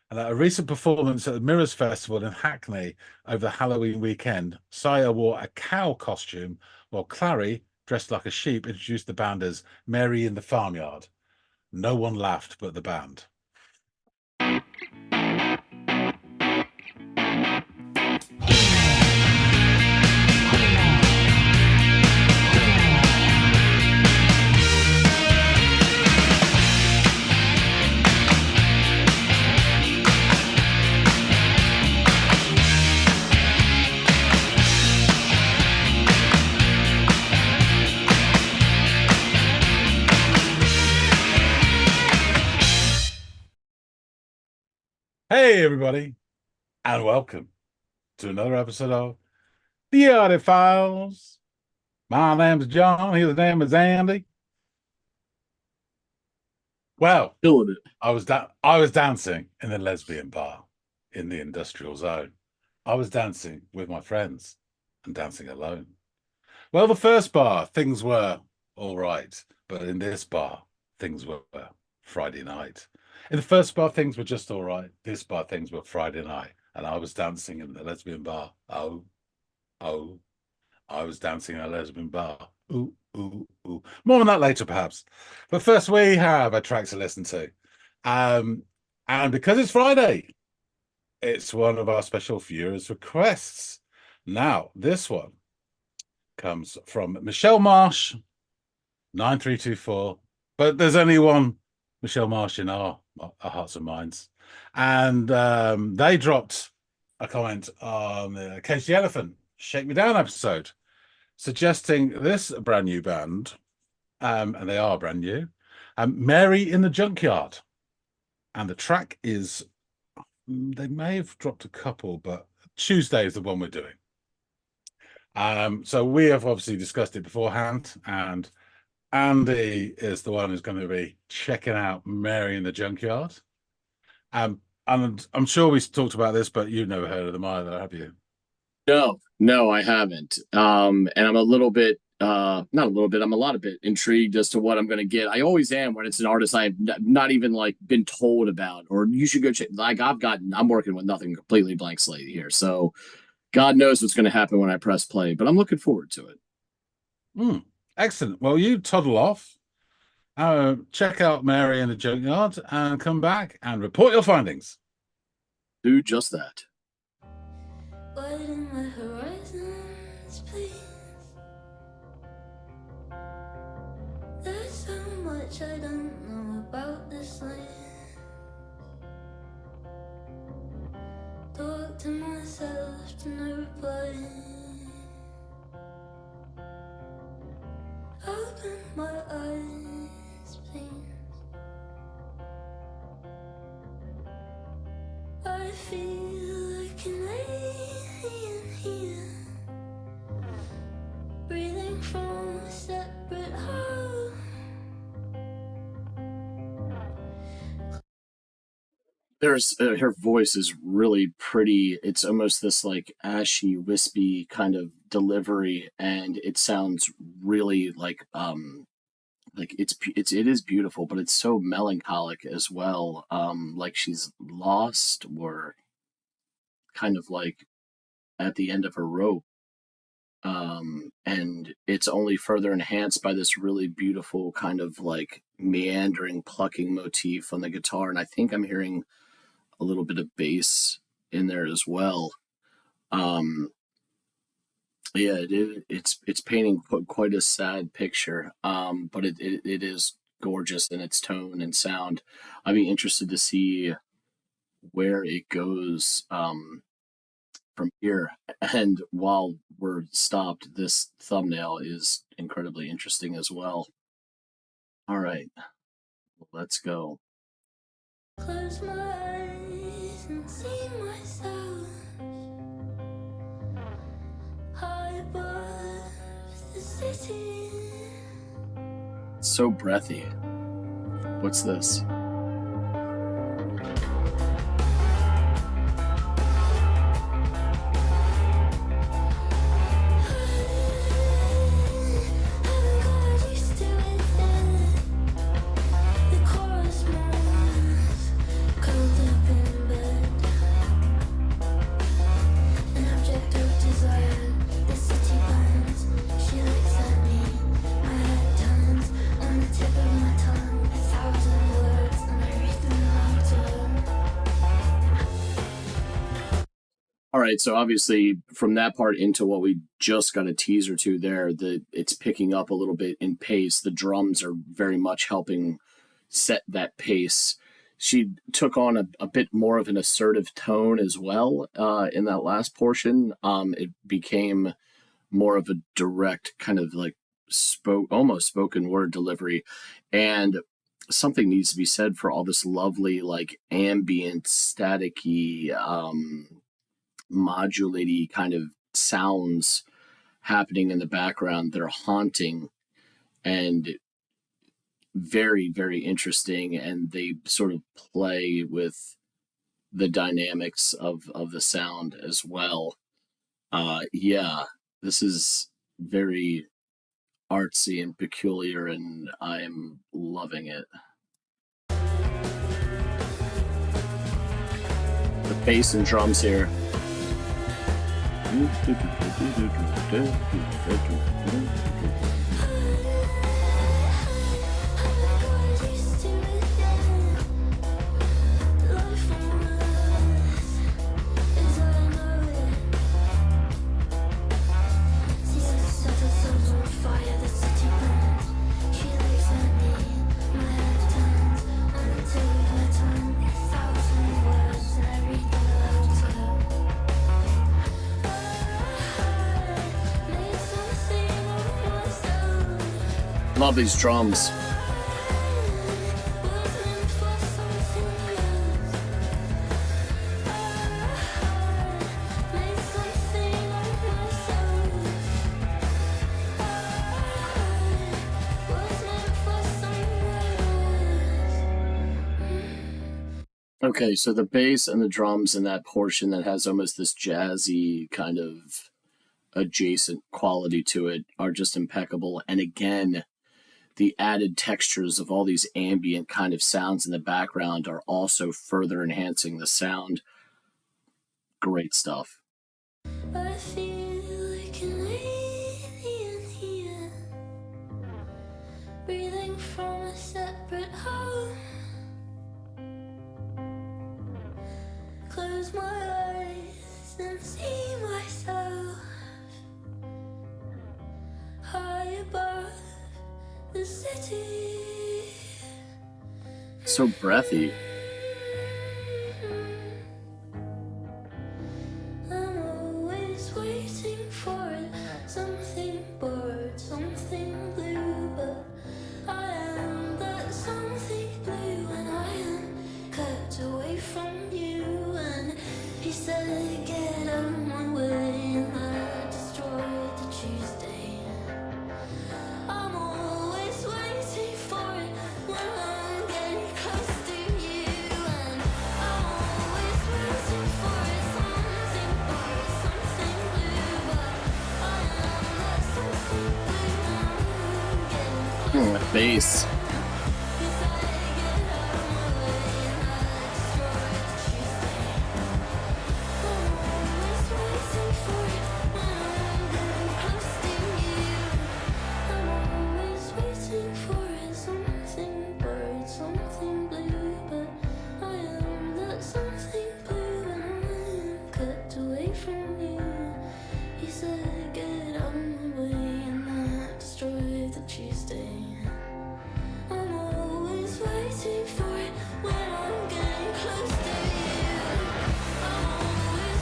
And at a recent performance at the Mirrors Festival in Hackney over the Halloween weekend, Saya wore a cow costume while Clary, dressed like a sheep, introduced the band as Mary in the Farmyard. No one laughed but the band. Hey, everybody, and welcome to another episode of the Audiophiles. My name's John. His name is Andy. Well, I was dancing in a lesbian bar in the industrial zone. I was dancing with my friends and dancing alone. Well, the first bar, things were all right, but in this bar, things were Friday night. In the first bar, things were just all right. This bar, things were Friday night, and I was dancing in the lesbian bar. Oh, I was dancing in a lesbian bar. Ooh, ooh, ooh. More on that later, perhaps. But first, we have a track to listen to. And because it's Friday, it's one of our special viewers' requests. Now, this one comes from Michelle Marsh, 9324. But there's only one Michelle Marsh in our hearts and minds. And they dropped a comment on the Cage the Elephant Shake Me Down episode, suggesting this brand new band, and they are brand new, Mary in the Junkyard. And the track is, they may have dropped a couple, but Tuesday is the one we're doing. So we have obviously discussed it beforehand, and Andy is the one who's going to be checking out Mary in the Junkyard. And I'm sure we talked about this, but you've never heard of them either, have you? No, I haven't. And I'm a little bit, not a little bit, I'm a lot of bit intrigued as to what I'm going to get. I always am when it's an artist I've not even like been told about, or you should go check. Like I'm working with nothing, completely blank slate here. So God knows what's going to happen when I press play, but I'm looking forward to it. Excellent. Well, you toddle off, check out Mary in the Junkyard, and come back and report your findings. Do just that. Widen my horizons, please. There's so much I don't know about this land. Talk to myself to no reply. Open my eyes, please. I feel like an alien here, breathing from a separate heart. There's her voice is really pretty. It's almost this like ashy, wispy kind of delivery, and it sounds really like it is beautiful, but it's so melancholic as well. Like she's lost or kind of like at the end of her rope. And it's only further enhanced by this really beautiful kind of like meandering plucking motif on the guitar, and I think I'm hearing a little bit of bass in there as well. Yeah, it's painting quite a sad picture, but it is gorgeous in its tone and sound. I'd be interested to see where it goes from here. And while we're stopped, this thumbnail is incredibly interesting as well. All right, let's go. Close my eyes and see myself high above the city. So breathy. What's this? The cosmos curled up in bed. right, so obviously from that part into what we just got a teaser to there, it's picking up a little bit in pace. The drums are very much helping set that pace. She took on a bit more of an assertive tone as well in that last portion. It became more of a direct kind of like almost spoken word delivery, and something needs to be said for all this lovely like ambient staticky modulaty kind of sounds happening in the background that are haunting and very, very interesting, and they sort of play with the dynamics of the sound as well. Yeah, this is very artsy and peculiar, and I'm loving it. The bass and drums here. Love these drums. Okay, so the bass and the drums in that portion that has almost this jazzy kind of adjacent quality to it are just impeccable. And again, the added textures of all these ambient kind of sounds in the background are also further enhancing the sound. Great stuff. I feel like an alien here, breathing from a separate home. Close my eyes and see myself high above the city. So breathy. I'm always waiting for it, something bored, something blue, but I am that something blue, and I am cut away from you. And he said, get out of my way, and I destroyed the Tuesday. I'm always waiting for it when I'm getting close to you, and I'm always waiting for it, something bright, something blue, but I am that something blue, and I'm getting close The bass. to you. He said, get out of my way, and I destroyed the Tuesday. I'm always waiting for it when I'm getting close to you. I'm always waiting for it, something bright, something blue, but I am that something blue, and I am cut away from you. He said, get out of my way, and I destroyed the Tuesday. I'm always waiting for it when I'm getting close to you. I'm always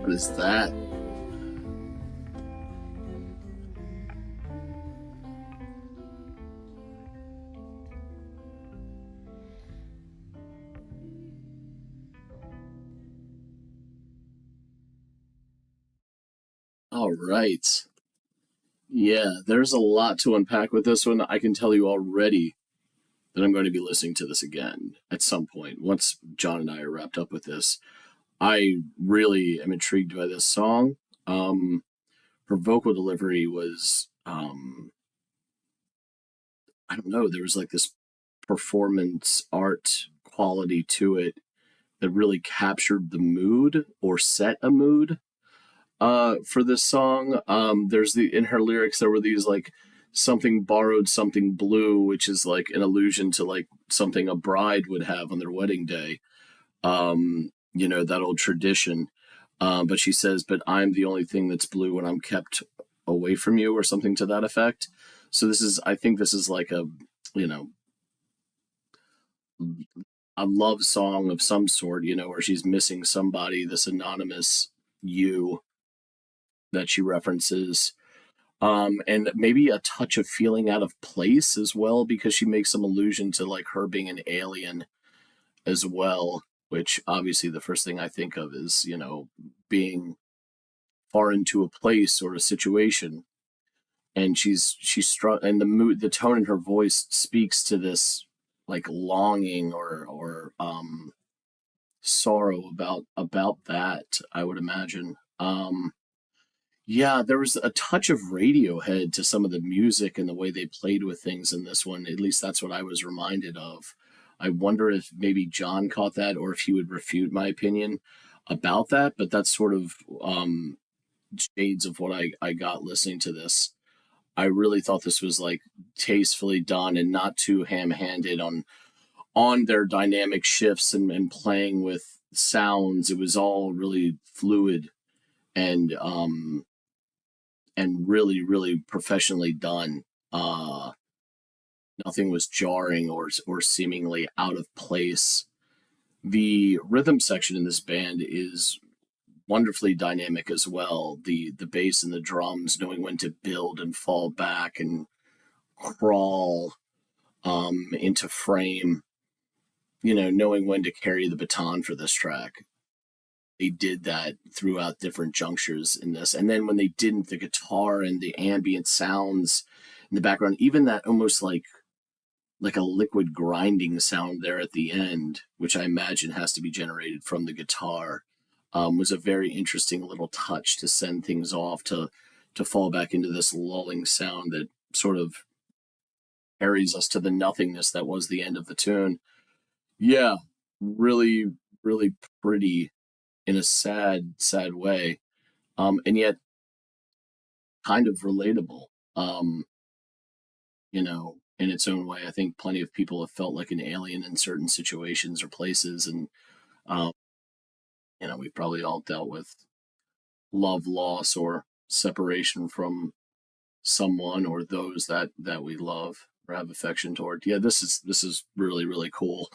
What is that? All right. Yeah, there's a lot to unpack with this one. I can tell you already that I'm going to be listening to this again at some point once John and I are wrapped up with this. I really am intrigued by this song. her vocal delivery was, I don't know, there was like this performance art quality to it that really captured the mood or set a mood for this song. There's in her lyrics there were these like something borrowed, something blue, which is like an allusion to like something a bride would have on their wedding day. That old tradition. But she says, "But I'm the only thing that's blue when I'm kept away from you," or something to that effect. So I think this is like a, you know, a love song of some sort, where she's missing somebody, this anonymous you that she references. And maybe a touch of feeling out of place as well, because she makes some allusion to like her being an alien as well, which obviously the first thing I think of is, being far into a place or a situation. And she's struck, and the tone in her voice speaks to this like longing or sorrow about that, I would imagine. Yeah, there was a touch of Radiohead to some of the music and the way they played with things in this one. At least that's what I was reminded of. I wonder if maybe John caught that, or if he would refute my opinion about that. But that's sort of shades of what I got listening to this. I really thought this was like tastefully done and not too ham-handed on their dynamic shifts and playing with sounds. It was all really fluid and really, really professionally done. Nothing was jarring or seemingly out of place. The rhythm section in this band is wonderfully dynamic as well. The bass and the drums, knowing when to build and fall back and crawl into frame, knowing when to carry the baton for this track. They did that throughout different junctures in this. And then when they didn't, the guitar and the ambient sounds in the background, even that almost like a liquid grinding sound there at the end, which I imagine has to be generated from the guitar, was a very interesting little touch to send things off to fall back into this lulling sound that sort of carries us to the nothingness that was the end of the tune. Yeah, really, really pretty in a sad, sad way, and yet kind of relatable, in its own way. I think plenty of people have felt like an alien in certain situations or places, and we've probably all dealt with love loss or separation from someone or those that we love or have affection toward. Yeah, this is really, really cool.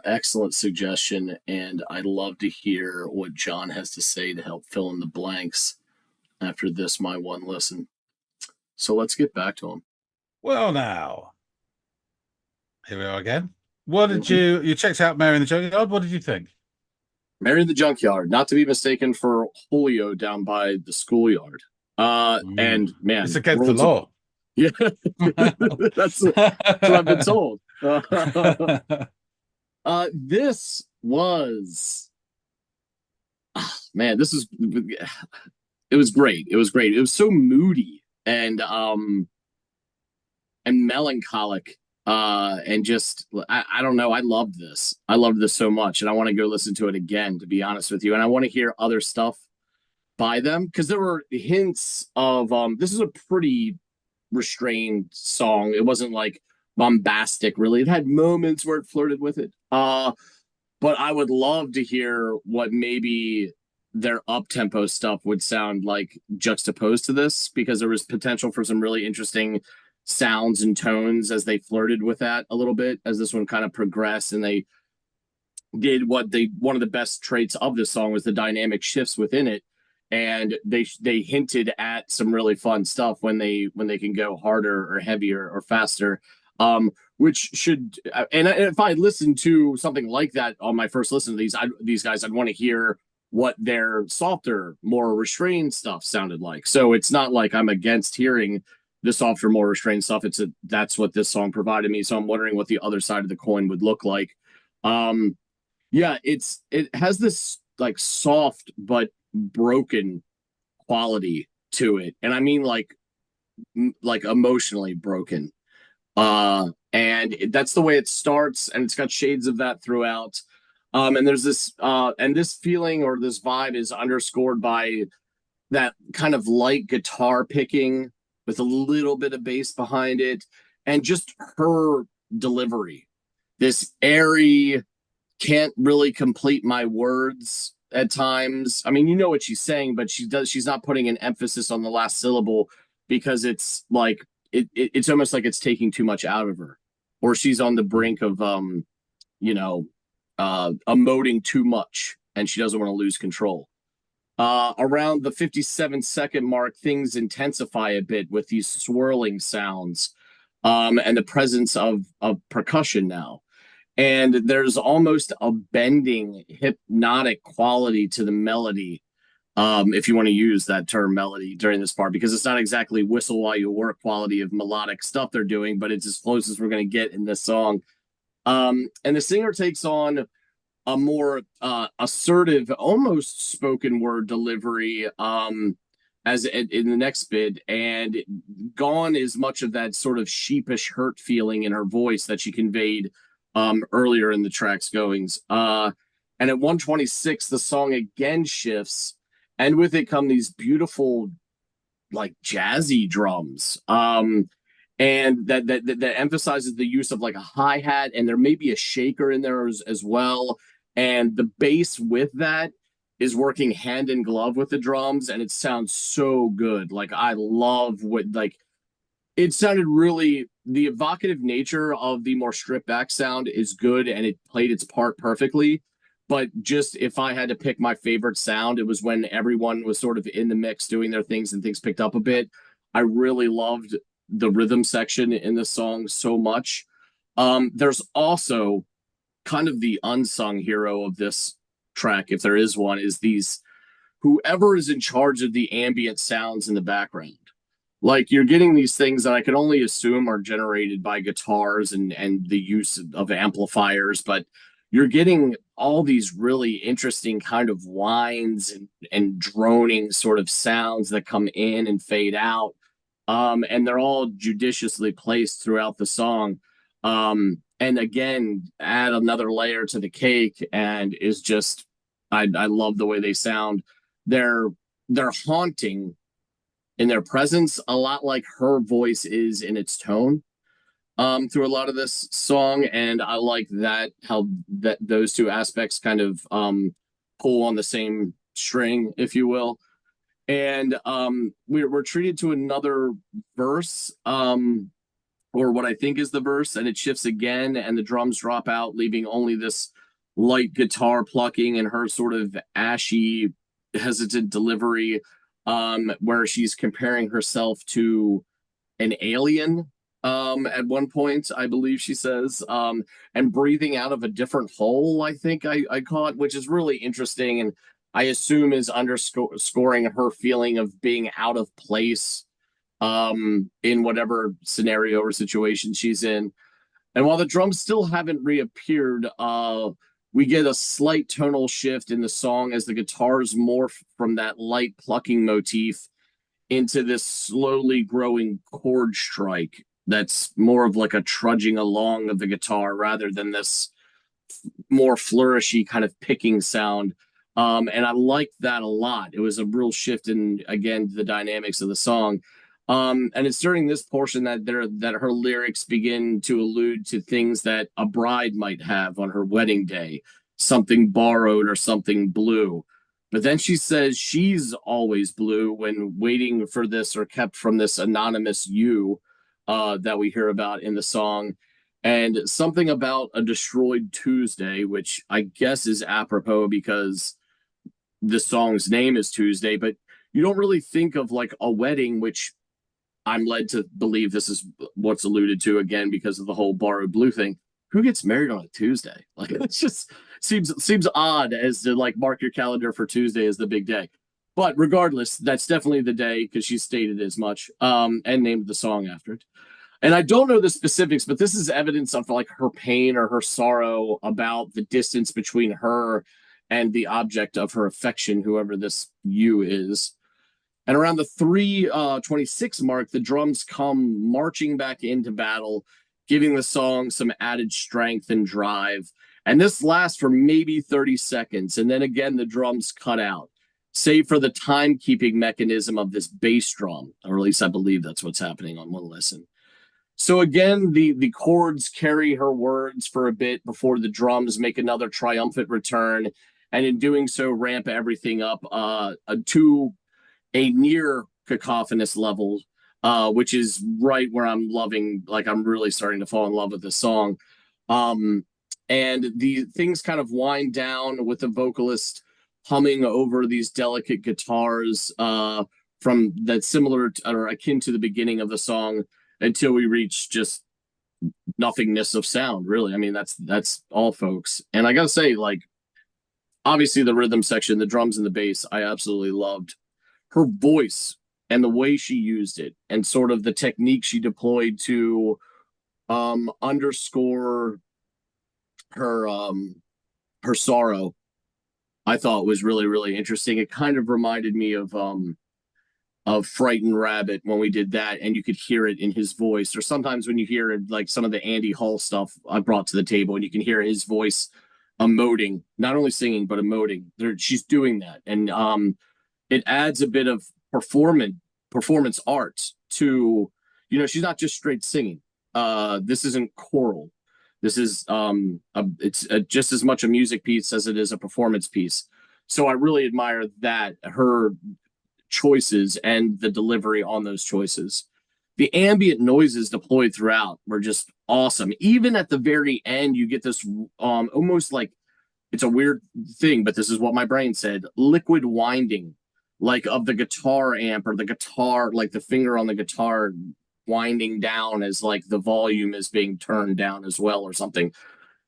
Excellent suggestion, and I'd love to hear what John has to say to help fill in the blanks after this, my one listen. So let's get back to him. Well, now, here we are again. What did you checked out Mary in the Junkyard? What did you think? Mary in the Junkyard, not to be mistaken for Julio down by the schoolyard. And man, it's against the law. Yeah, that's what I've been told. This was, man, it was great. It was great. It was so moody and melancholic. And just, I don't know. I loved this. I loved this so much. And I want to go listen to it again, to be honest with you. And I want to hear other stuff by them, because there were hints of, this is a pretty restrained song. It wasn't like bombastic, really. It had moments where it flirted with it. But I would love to hear what maybe their up-tempo stuff would sound like juxtaposed to this, because there was potential for some really interesting sounds and tones as they flirted with that a little bit as this one kind of progressed. And they did one of the best traits of this song was the dynamic shifts within it. And they hinted at some really fun stuff when they can go harder or heavier or faster. Which should, and if I listened to something like that on my first listen to these guys, I'd want to hear what their softer, more restrained stuff sounded like. So it's not like I'm against hearing the softer, more restrained stuff. That's what this song provided me. So I'm wondering what the other side of the coin would look like. Yeah, it has this like soft but broken quality to it, and I mean like emotionally broken. And that's the way it starts, and it's got shades of that throughout. And there's this and this feeling or this vibe is underscored by that kind of light guitar picking with a little bit of bass behind it, and just her delivery. This airy, can't really complete my words at times. I mean, you know what she's saying, but she's not putting an emphasis on the last syllable because it's like it's almost like it's taking too much out of her, or she's on the brink of you know, emoting too much and she doesn't want to lose control. Around the 57-second mark, things intensify a bit with these swirling sounds, and the presence of percussion now. And there's almost a bending, hypnotic quality to the melody, if you want to use that term melody during this part, because it's not exactly whistle while you work quality of melodic stuff they're doing, but it's as close as we're going to get in this song. And the singer takes on a more assertive, almost spoken word delivery as in the next bit, and gone is much of that sort of sheepish hurt feeling in her voice that she conveyed earlier in the track's goings. And at 126, the song again shifts, and with it come these beautiful, like jazzy drums. And that emphasizes the use of like a hi-hat, and there may be a shaker in there as well. And the bass with that is working hand in glove with the drums, and it sounds so good. Like I love what like it sounded really, the evocative nature of the more stripped back sound is good, and it played its part perfectly. But just if I had to pick my favorite sound, it was when everyone was sort of in the mix doing their things and things picked up a bit. I really loved the rhythm section in the song so much. There's also kind of the unsung hero of this track, if there is one, is these whoever is in charge of the ambient sounds in the background. Like you're getting these things that I can only assume are generated by guitars and the use of amplifiers, but you're getting all these really interesting kind of whines and droning sort of sounds that come in and fade out. And they're all judiciously placed throughout the song. And again, add another layer to the cake, and is just I love the way they sound. They're haunting in their presence, a lot like her voice is in its tone through a lot of this song. And I like that, how that those two aspects kind of pull on the same string, if you will. And we're treated to another verse, or what I think is the verse, and it shifts again, and the drums drop out, leaving only this light guitar plucking and her sort of ashy, hesitant delivery, where she's comparing herself to an alien at one point, I believe she says, and breathing out of a different hole, I think I caught, which is really interesting, and I assume is underscoring her feeling of being out of place in whatever scenario or situation she's in. And while the drums still haven't reappeared, we get a slight tonal shift in the song as the guitars morph from that light plucking motif into this slowly growing chord strike that's more of like a trudging along of the guitar rather than this more flourishy kind of picking sound. And I liked that a lot. It was a real shift in, again, the dynamics of the song. And it's during this portion that her lyrics begin to allude to things that a bride might have on her wedding day, something borrowed or something blue. But then she says she's always blue when waiting for this, or kept from this anonymous you that we hear about in the song. And something about a destroyed Tuesday, which I guess is apropos because the song's name is Tuesday, but you don't really think of like a wedding, which I'm led to believe this is what's alluded to, again because of the whole borrowed blue thing. Who gets married on a Tuesday? Like it just seems odd as to like mark your calendar for Tuesday as the big day. But regardless, that's definitely the day because she stated as much and named the song after it. And I don't know the specifics, but this is evidence of like her pain or her sorrow about the distance between her and the object of her affection, whoever this you is. And around the 3:26 mark, the drums come marching back into battle, giving the song some added strength and drive. And this lasts for maybe 30 seconds. And then again, the drums cut out, save for the timekeeping mechanism of this bass drum, or at least I believe that's what's happening on one listen. So again, the chords carry her words for a bit before the drums make another triumphant return, and in doing so, ramp everything up to a near cacophonous level, which is right where I'm loving. Like I'm really starting to fall in love with this song. And the things kind of wind down with the vocalist humming over these delicate guitars from that similar or akin to the beginning of the song until we reach just nothingness of sound. Really, I mean that's all, folks. And I gotta say, like, obviously the rhythm section, the drums and the bass, I absolutely loved. Her voice and the way she used it, and sort of the technique she deployed to underscore her sorrow, I thought was really, really interesting. It kind of reminded me of Frightened Rabbit when we did that, and you could hear it in his voice. Or sometimes when you hear like some of the Andy Hall stuff I brought to the table, and you can hear his voice emoting, not only singing but emoting. She's doing that, and it adds a bit of performance art to, you know, she's not just straight singing. This isn't choral. This is it's just as much a music piece as it is a performance piece. So I really admire that, her choices and the delivery on those choices. The ambient noises deployed throughout were just awesome. Even at the very end, you get this almost like, it's a weird thing, but this is what my brain said, liquid winding, like of the guitar amp, or the guitar, like the finger on the guitar winding down as like the volume is being turned down as well, or something.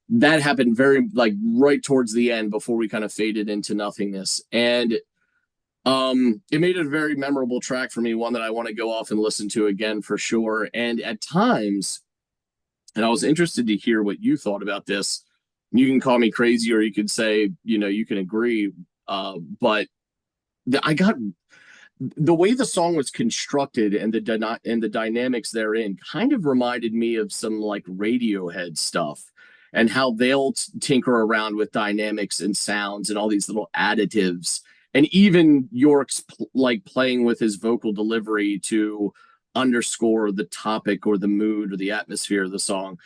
That happened very, like, right towards the end before we kind of faded into nothingness. And it made it a very memorable track for me, one that I want to go off and listen to again for sure. And at times, and I was interested to hear what you thought about this. You can call me crazy, or you could say, you know, you can agree. But I got the way the song was constructed, and the dynamics therein kind of reminded me of some like Radiohead stuff, and how they'll tinker around with dynamics and sounds and all these little additives, and even York's like playing with his vocal delivery to underscore the topic or the mood or the atmosphere of the song.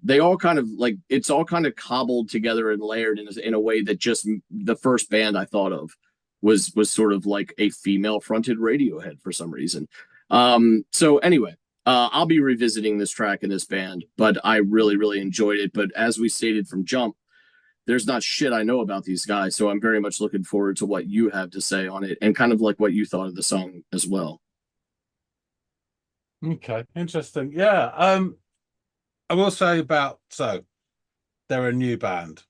They all kind of like, it's all kind of cobbled together and layered in a way that just the first band I thought of was sort of like a female fronted Radiohead for some reason. So anyway, I'll be revisiting this track and this band, but I really, really enjoyed it. But as we stated from jump, there's not shit I know about these guys, so I'm very much looking forward to what you have to say on it, and kind of like what you thought of the song as well. Okay, interesting. Yeah. I will say about, so they're a new band.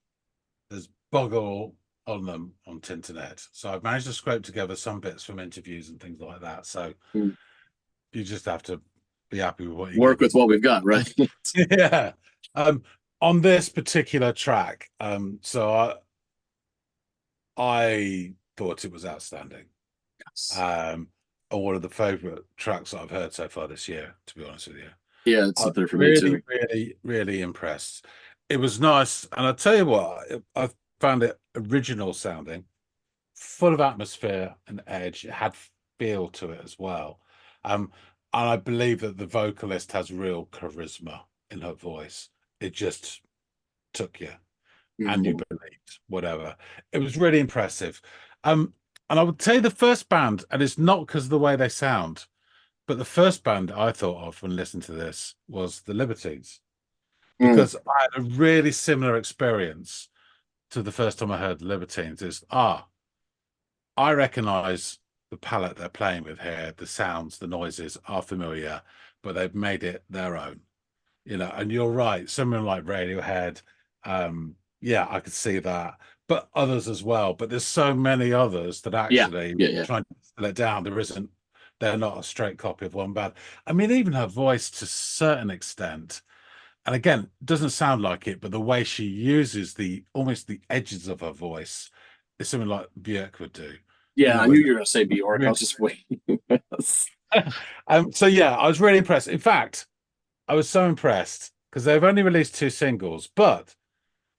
There's boggle on them on Tinternet. So I've managed to scrape together some bits from interviews and things like that. So you just have to be happy with what you work with what we've got, right? Yeah. On this particular track, so I thought it was outstanding. Yes. One of the favorite tracks that I've heard so far this year, to be honest with you. Yeah, it's up there for me too. Really impressed. It was nice, and I'll tell you what, I found it original sounding, full of atmosphere and edge. It had feel to it as well. And I believe that the vocalist has real charisma in her voice. It just took you, and you believed whatever. It was really impressive. And I would say the first band, and it's not because of the way they sound, but the first band I thought of when listening to this was the Libertines, because I had a really similar experience to the first time I heard the Libertines. Is I recognize the palette they're playing with here, the sounds, the noises are familiar, but they've made it their own, you know. And you're right, someone like Radiohead, yeah, I could see that, but others as well. But there's so many others that actually trying to distill it down. They're not a straight copy of one band. I mean, even her voice to a certain extent, and again, doesn't sound like it, but the way she uses almost the edges of her voice is something like Björk would do. Yeah, know, I knew you were going to say Bjork. I really, was just waiting. so yeah, I was really impressed. In fact, I was so impressed because they've only released 2 singles, but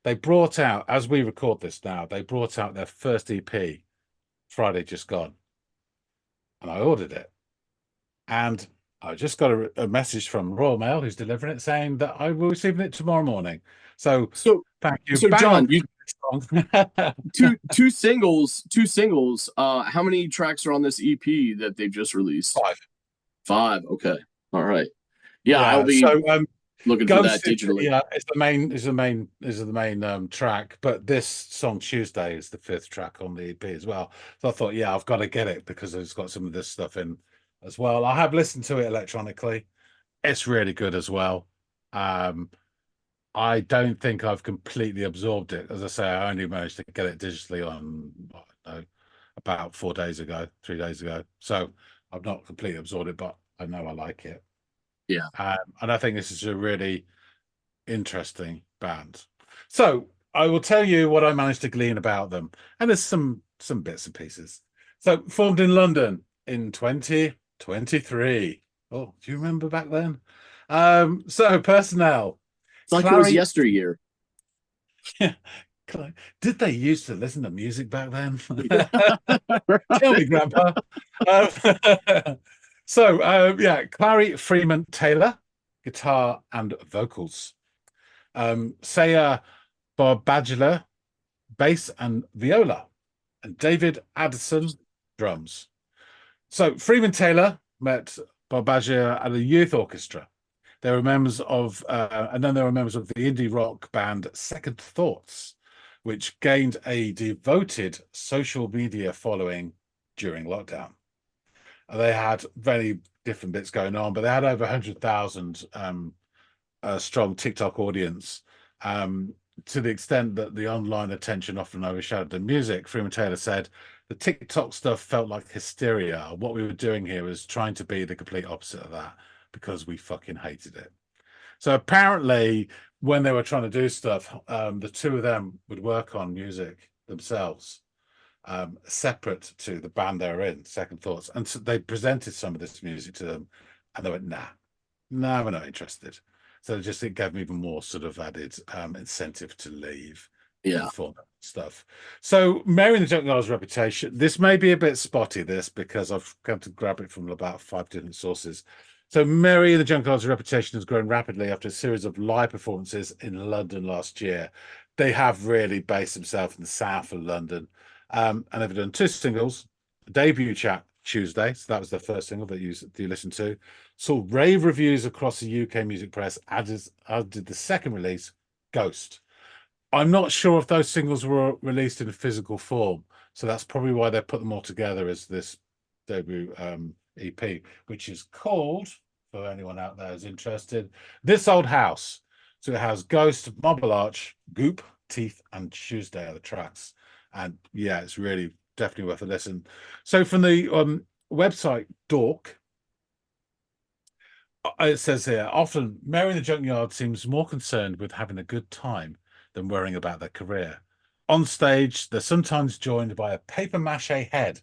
they brought out, as we record this now, they brought out their first EP Friday just gone, and I ordered it, and I just got a message from Royal Mail, who's delivering it, saying that I will receive it tomorrow morning. So So, thank you. so Bang on John, you song. two singles, two singles. How many tracks are on this EP that they've just released? 5. 5. Okay. All right. Yeah, I'll Yeah. be So looking for that Ghost is, digitally. yeah, is the main track, but this song Tuesday is the 5th track on the EP as well. So I thought, yeah, I've got to get it because it's got some of this stuff in as well. I have listened to it electronically. It's really good as well. I don't think I've completely absorbed it. As I say, I only managed to get it digitally on, I don't know, about 4 days ago, 3 days ago. So I've not completely absorbed it, but I know I like it. Yeah. And I think this is a really interesting band. So I will tell you what I managed to glean about them, and there's some bits and pieces. So formed in London in 2023. Oh, do you remember back then? So personnel. It's like it was Clary, yesteryear. did they used to listen to music back then? Tell me, Grandpa. Yeah, Clary Freeman Taylor, guitar and vocals. Saya Barbadula, bass and viola, and David Addison, drums. So Freeman Taylor met Barbadula at a youth orchestra. They were members of, and then they were members of the indie rock band Second Thoughts, which gained a devoted social media following during lockdown. They had very different bits going on, but they had over 100,000 strong TikTok audience, to the extent that the online attention often overshadowed the music. Freeman Taylor said, the TikTok stuff felt like hysteria. What we were doing here was trying to be the complete opposite of that because we fucking hated it. So apparently when they were trying to do stuff, the two of them would work on music themselves, separate to the band they were in, Second Thoughts. And so they presented some of this music to them and they went, nah, we're not interested. So it gave me even more sort of added incentive to leave. Yeah. For that stuff. So Mary and the Junkyard's reputation, this may be a bit spotty, this, because I've come to grab it from about 5 different sources. So Mary and the Junkyard's reputation has grown rapidly after a series of live performances in London last year. They have really based themselves in the south of London, and they've done 2 singles. Debut chat Tuesday, so that was the first single that you listened to. Saw rave reviews across the UK music press, as did the second release, Ghost. I'm not sure if those singles were released in a physical form, so that's probably why they put them all together as this debut EP, which is called, for anyone out there who's interested, This Old House. So it has Ghost, Marble Arch, Goop, Teeth, and Tuesday are the tracks. And yeah, it's really definitely worth a listen. So from the website Dork, it says here, often Mary in the Junkyard seems more concerned with having a good time than worrying about their career. On stage, they're sometimes joined by a paper mache head.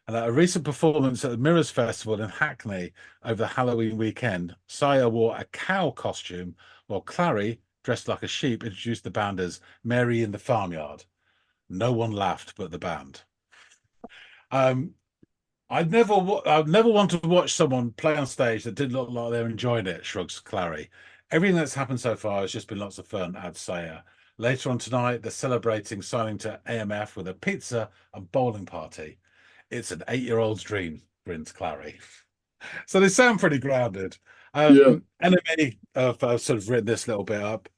And at a recent performance at the Mirrors Festival in Hackney over the Halloween weekend, Saya wore a cow costume, while Clary, dressed like a sheep, introduced the band as Mary in the Farmyard. No one laughed but the band. I'd never want to watch someone play on stage that didn't look like they're enjoying it, shrugs Clary. Everything that's happened so far has just been lots of fun, adds Saya. Later on tonight, they're celebrating signing to AMF with a pizza and bowling party. It's an 8-year-old's dream, grins Clary. So they sound pretty grounded. Yeah. NME have sort of written this little bit up.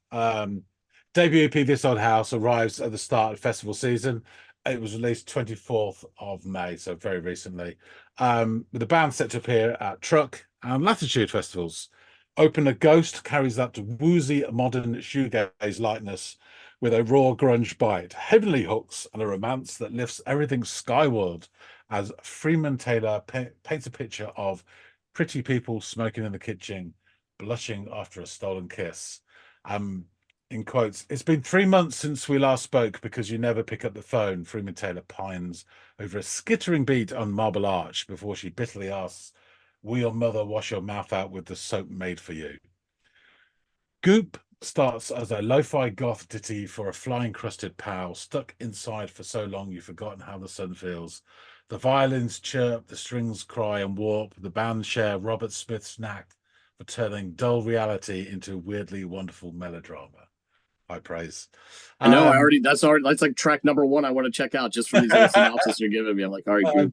Debut EP This Old House arrives at the start of festival season. It was released 24th of May, so very recently. With the band set to appear at Truck and Latitude festivals. Opener Ghost carries that woozy modern shoegaze lightness with a raw grunge bite, heavenly hooks, and a romance that lifts everything skyward as Freeman Taylor paints a picture of pretty people smoking in the kitchen, blushing after a stolen kiss. in quotes. It's been 3 months since we last spoke because you never pick up the phone. Freeman Taylor pines over a skittering beat on Marble Arch before she bitterly asks, will your mother wash your mouth out with the soap made for you? Goop starts as a lo-fi goth ditty for a fly-encrusted pal stuck inside for so long you've forgotten how the sun feels. The violins chirp, the strings cry and warp, the band share Robert Smith's knack for turning dull reality into weirdly wonderful melodrama. High praise. I know. That's like track number one. I want to check out just from these little synopsis you're giving me. I'm like, all right, good.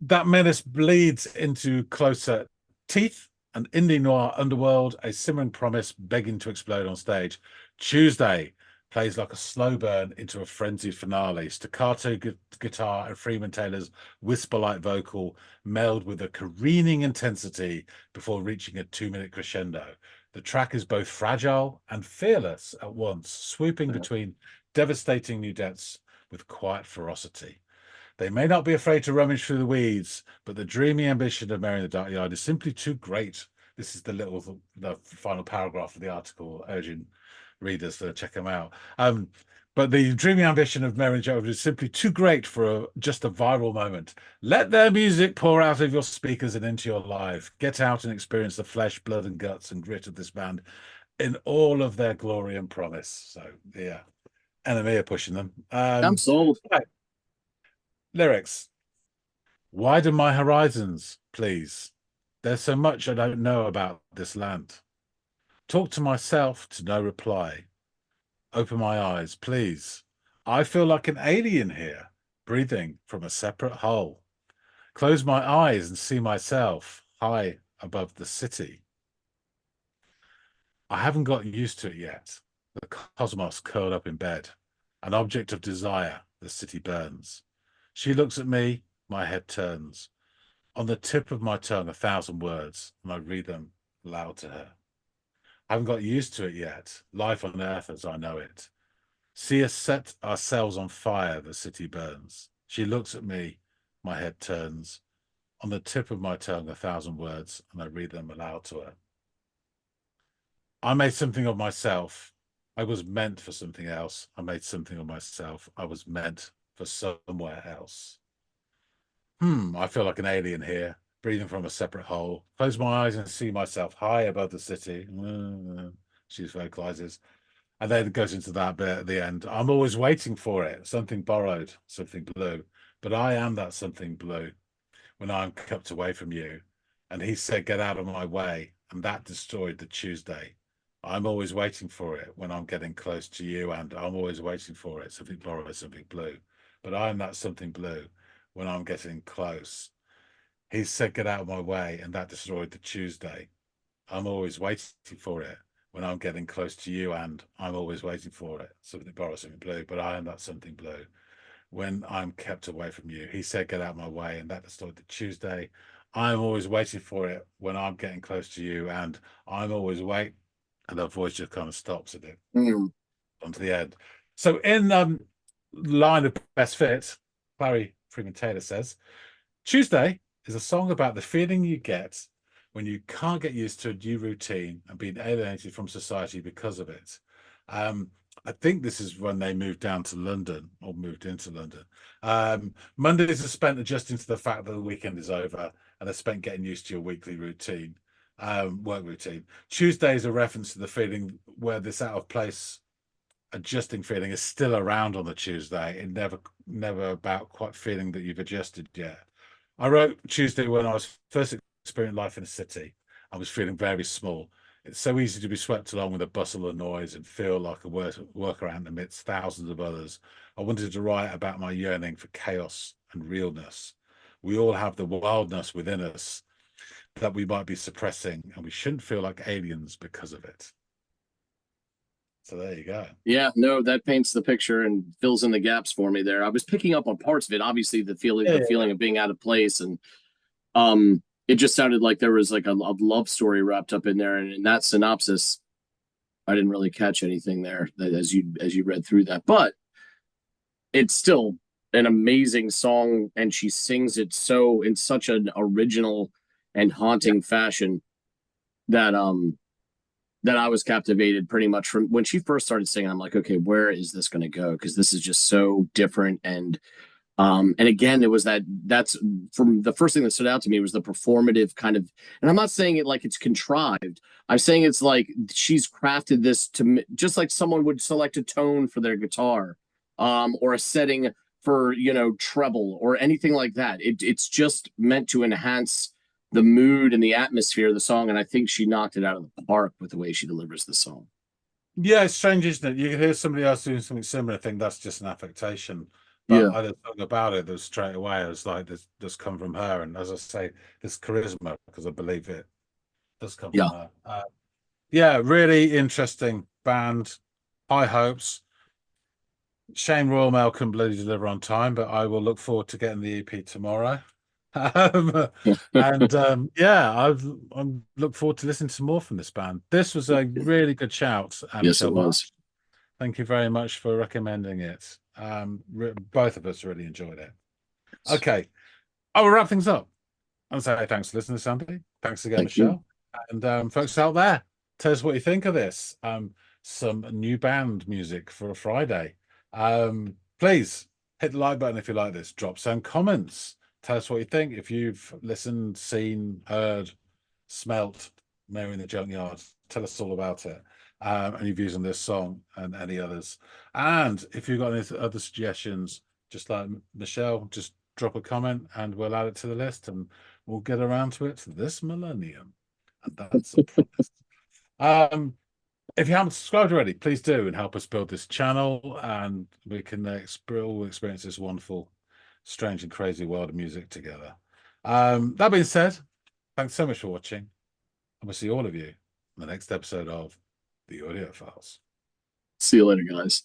That menace bleeds into closer teeth, an indie noir underworld, a simmering promise begging to explode on stage. Tuesday plays like a slow burn into a frenzied finale. Staccato guitar and Freeman Taylor's whisper-like vocal meld with a careening intensity before reaching a 2-minute crescendo. The track is both fragile and fearless at once, swooping between devastating new depths with quiet ferocity. They may not be afraid to rummage through the weeds, but the dreamy ambition of Mary in the Dark Yard is simply too great. This is the final paragraph of the article, urging readers to check them out. But the dreamy ambition of Mary in the Dark Yard is simply too great for just a viral moment. Let their music pour out of your speakers and into your life. Get out and experience the flesh, blood, and guts and grit of this band in all of their glory and promise. So, yeah, Enemy are pushing them. I'm sold. Right. Lyrics. Widen my horizons, please. There's so much I don't know about this land. Talk to myself to no reply. Open my eyes, please. I feel like an alien here, breathing from a separate hole. Close my eyes and see myself high above the city. I haven't got used to it yet. The cosmos curled up in bed. An object of desire, the city burns. She looks at me, my head turns. On the tip of my tongue, 1,000 words, and I read them aloud to her. I haven't got used to it yet. Life on earth as I know it. See us set ourselves on fire, the city burns. She looks at me, my head turns. On the tip of my tongue, 1,000 words, and I read them aloud to her. I made something of myself. I was meant for something else. I made something of myself. I was meant for somewhere else. I feel like an alien here, breathing from a separate hole. Close my eyes and see myself high above the city. She vocalizes. And then it goes into that bit at the end. I'm always waiting for it. Something borrowed, something blue. But I am that something blue when I'm kept away from you. And he said, get out of my way. And that destroyed the Tuesday. I'm always waiting for it when I'm getting close to you. And I'm always waiting for it. Something borrowed, something blue. But I am that something blue when I'm getting close. He said, get out of my way. And that destroyed the Tuesday. I'm always waiting for it when I'm getting close to you, and I'm always waiting for it. Something borrowed, something blue, but I am that something blue when I'm kept away from you. He said, get out of my way, and that destroyed the Tuesday. I'm always waiting for it when I'm getting close to you, and I'm always waiting. And the voice just kind of stops at it onto the end. So in line of best fit, Clary Freeman Taylor says, Tuesday is a song about the feeling you get when you can't get used to a new routine and being alienated from society because of it. I think this is when they moved down to London or moved into London. Mondays are spent adjusting to the fact that the weekend is over, and they're spent getting used to your weekly routine, work routine. Tuesday is a reference to the feeling where this out of place adjusting feeling is still around on the Tuesday. It never about quite feeling that you've adjusted yet. I wrote Tuesday when I was first experiencing life in a city. I was feeling very small. It's so easy to be swept along with the bustle and noise and feel like a worker ant amidst thousands of others. I wanted to write about my yearning for chaos and realness. We all have the wildness within us that we might be suppressing, and we shouldn't feel like aliens because of it. So there you go. Yeah, no, that paints the picture and fills in the gaps for me there. I was picking up on parts of it, obviously the feeling of being out of place, and it just sounded like there was like a love story wrapped up in there. And in that synopsis, I didn't really catch anything there as you read through that. But it's still an amazing song, and she sings it so in such an original and haunting fashion that that I was captivated pretty much from when she first started singing. I'm like, okay, where is this going to go? Because this is just so different. And again, it was that's from the first thing that stood out to me was the performative kind of, and I'm not saying it like it's contrived. I'm saying it's like she's crafted this to just like someone would select a tone for their guitar, or a setting for, treble or anything like that. It's just meant to enhance the mood and the atmosphere of the song, and I think she knocked it out of the park with the way she delivers the song. Yeah, it's strange, isn't it? You can hear somebody else doing something similar, think that's just an affectation. Yeah. But I had something about it that straight away I was like, this come from her. And as I say, this charisma, because I believe it does come Yeah. from her. Yeah, really interesting band. High hopes. Shame Royal Mail couldn't bloody deliver on time, but I will look forward to getting the EP tomorrow. Yeah, I'm look forward to listening to more from this band. This was a really good shout. Yes, Michelle it was. Thank you very much for recommending it. Both of us really enjoyed it. Okay, I will wrap things up. I'll say thanks for listening, Sandy. Thanks again, Thank you. Michelle. And folks out there, tell us what you think of this. Some new band music for a Friday. Please hit the like button if you like this. Drop some comments. Tell us what you think. If you've listened, seen, heard, smelt Mary in the Junkyard, tell us all about it. And your views on this song and any others. And if you've got any other suggestions, just like Michelle, just drop a comment and we'll add it to the list and we'll get around to it this millennium. And that's a promise. If you haven't subscribed already, please do and help us build this channel and we can all experience this wonderful, strange and crazy world of music together. That being said, thanks so much for watching. And we'll see all of you in the next episode of the Audiophiles. See you later, guys.